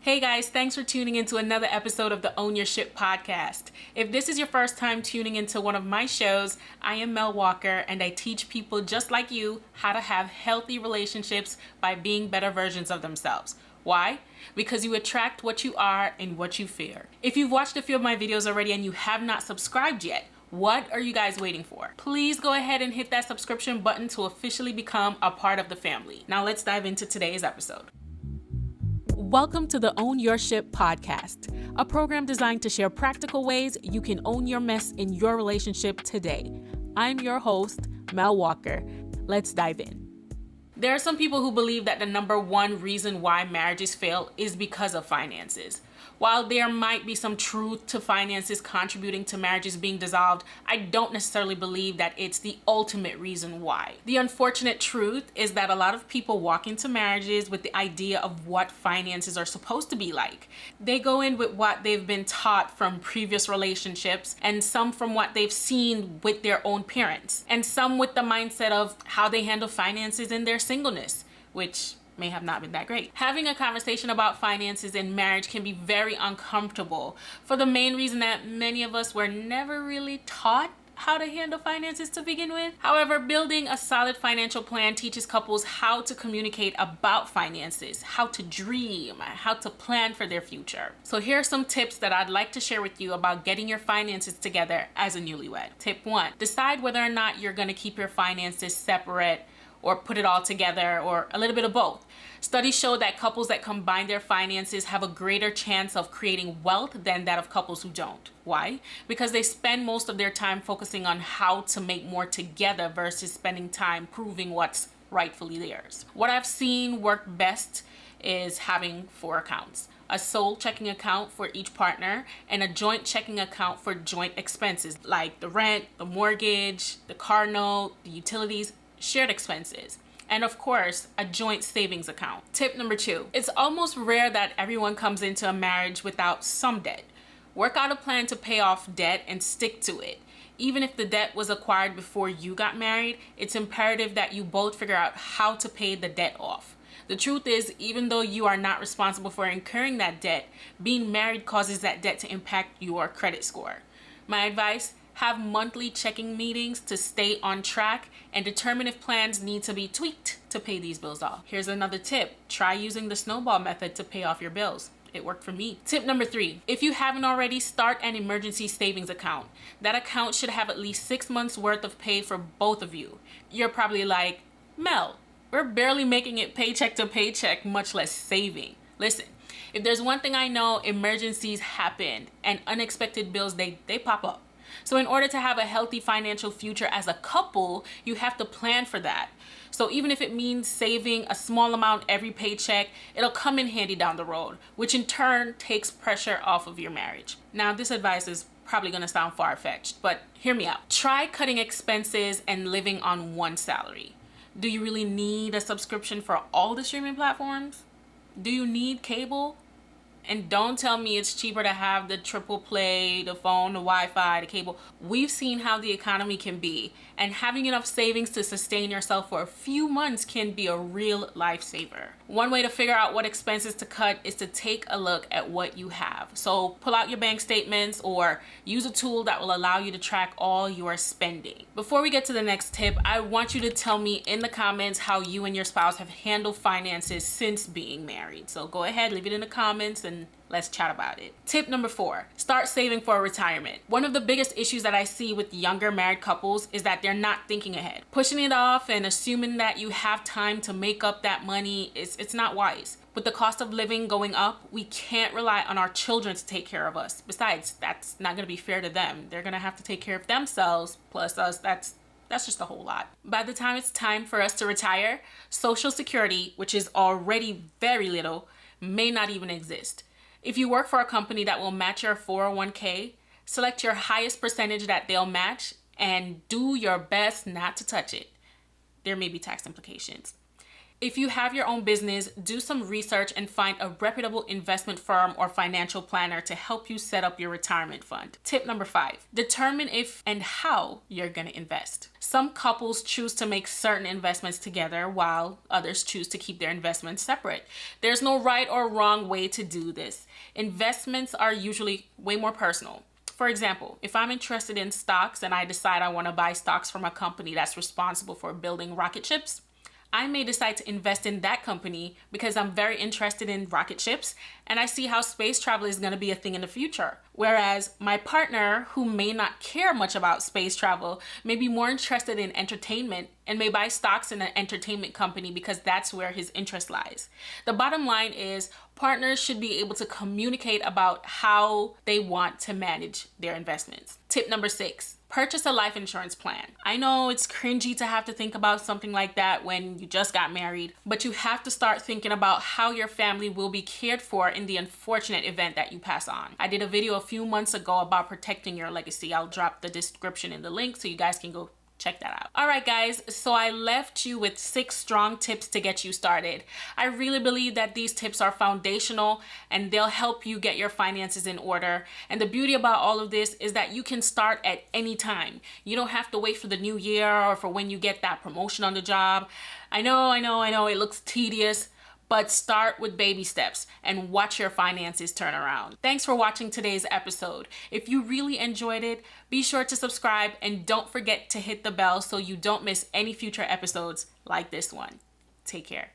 Hey guys, thanks for tuning into another episode of the Own Your Ship podcast. If this is your first time tuning into one of my shows, I am Mel Walker and I teach people just like you how to have healthy relationships by being better versions of themselves. Why? Because you attract what you are and what you fear. If you've watched a few of my videos already and you have not subscribed yet, what are you guys waiting for? Please go ahead and hit that subscription button to officially become a part of the family. Now let's dive into today's episode. Welcome to the Own Your Ship podcast, a program designed to share practical ways you can own your mess in your relationship today. I'm your host, Mel Walker. Let's dive in. There are some people who believe that the number one reason why marriages fail is because of finances. While there might be some truth to finances contributing to marriages being dissolved, I don't necessarily believe that it's the ultimate reason why. The unfortunate truth is that a lot of people walk into marriages with the idea of what finances are supposed to be like. They go in with what they've been taught from previous relationships, and some from what they've seen with their own parents, and some with the mindset of how they handle finances in their singleness, which may have not been that great. Having a conversation about finances in marriage can be very uncomfortable for the main reason that many of us were never really taught how to handle finances to begin with. However, building a solid financial plan teaches couples how to communicate about finances, how to dream, how to plan for their future. So here are some tips that I'd like to share with you about getting your finances together as a newlywed. Tip 1, decide whether or not you're going to keep your finances separate or put it all together, or a little bit of both. Studies show that couples that combine their finances have a greater chance of creating wealth than that of couples who don't. Why? Because they spend most of their time focusing on how to make more together versus spending time proving what's rightfully theirs. What I've seen work best is having 4 accounts. A sole checking account for each partner and a joint checking account for joint expenses like the rent, the mortgage, the car note, the utilities, shared expenses, and of course, a joint savings account. Tip number 2, it's almost rare that everyone comes into a marriage without some debt. Work out a plan to pay off debt and stick to it. Even if the debt was acquired before you got married, it's imperative that you both figure out how to pay the debt off. The truth is, even though you are not responsible for incurring that debt, being married causes that debt to impact your credit score. My advice: have monthly checking meetings to stay on track and determine if plans need to be tweaked to pay these bills off. Here's another tip. Try using the snowball method to pay off your bills. It worked for me. Tip number 3, if you haven't already, start an emergency savings account. That account should have at least 6 months worth of pay for both of you. You're probably like, Mel, we're barely making it paycheck to paycheck, much less saving. Listen, if there's one thing I know, emergencies happen and unexpected bills, they pop up. So in order to have a healthy financial future as a couple, you have to plan for that. So even if it means saving a small amount every paycheck, it'll come in handy down the road, which in turn takes pressure off of your marriage. Now, this advice is probably going to sound far-fetched, but hear me out. Try cutting expenses and living on one salary. Do you really need a subscription for all the streaming platforms? Do you need cable? And don't tell me it's cheaper to have the triple play, the phone, the Wi-Fi, the cable. We've seen how the economy can be, and having enough savings to sustain yourself for a few months can be a real lifesaver. One way to figure out what expenses to cut is to take a look at what you have. So pull out your bank statements or use a tool that will allow you to track all your spending. Before we get to the next tip, I want you to tell me in the comments how you and your spouse have handled finances since being married. So go ahead, leave it in the comments and let's chat about it. Tip number 4, start saving for retirement. One of the biggest issues that I see with younger married couples is that they're not thinking ahead. Pushing it off and assuming that you have time to make up that money, it's not wise. With the cost of living going up, we can't rely on our children to take care of us. Besides, that's not gonna be fair to them. They're gonna have to take care of themselves, plus us. That's just a whole lot. By the time it's time for us to retire, Social Security, which is already very little, may not even exist. If you work for a company that will match your 401k, select your highest percentage that they'll match and do your best not to touch it. There may be tax implications. If you have your own business, do some research and find a reputable investment firm or financial planner to help you set up your retirement fund. Tip number 5, determine if and how you're going to invest. Some couples choose to make certain investments together while others choose to keep their investments separate. There's no right or wrong way to do this. Investments are usually way more personal. For example, if I'm interested in stocks and I decide I want to buy stocks from a company that's responsible for building rocket ships, I may decide to invest in that company because I'm very interested in rocket ships and I see how space travel is going to be a thing in the future. Whereas my partner, who may not care much about space travel, may be more interested in entertainment and may buy stocks in an entertainment company because that's where his interest lies. The bottom line is partners should be able to communicate about how they want to manage their investments. Tip number 6, purchase a life insurance plan. I know it's cringy to have to think about something like that when you just got married, but you have to start thinking about how your family will be cared for in the unfortunate event that you pass on. I did a video a few months ago about protecting your legacy. I'll drop the description in the link so you guys can go check that out. All right, guys, so I left you with 6 strong tips to get you started. I really believe that these tips are foundational and they'll help you get your finances in order. And the beauty about all of this is that you can start at any time. You don't have to wait for the new year or for when you get that promotion on the job. I know, it looks tedious, but start with baby steps and watch your finances turn around. Thanks for watching today's episode. If you really enjoyed it, be sure to subscribe and don't forget to hit the bell so you don't miss any future episodes like this one. Take care.